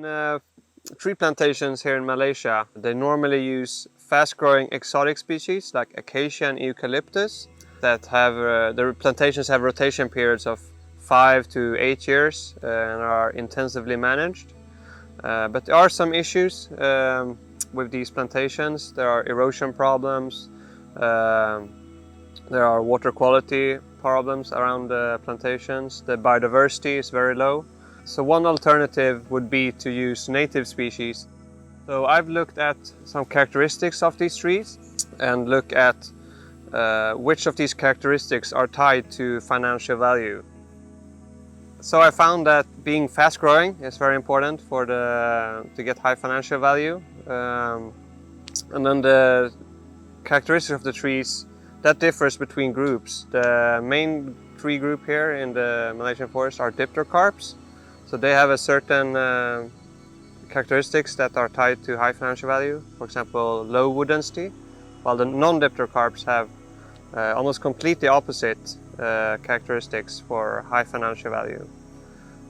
In tree plantations here in Malaysia, they normally use fast-growing exotic species like acacia and eucalyptus that have the plantations have rotation periods of 5 to 8 years and are intensively managed. But there are some issues with these plantations. There are erosion problems, there are water quality problems around the plantations, the biodiversity is very low. So one alternative would be to use native species. So I've looked at some characteristics of these trees and look at which of these characteristics are tied to financial value. So I found that being fast growing is very important to get high financial value. And then the characteristics of the trees, that differs between groups. The main tree group here in the Malaysian forest are dipterocarps. So they have a certain characteristics that are tied to high financial value. For example, low wood density, while the non-dipterocarps have almost completely opposite characteristics for high financial value.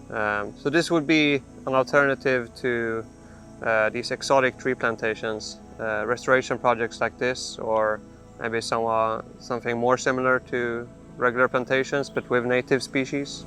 So this would be an alternative to these exotic tree plantations, restoration projects like this, or maybe something more similar to regular plantations but with native species.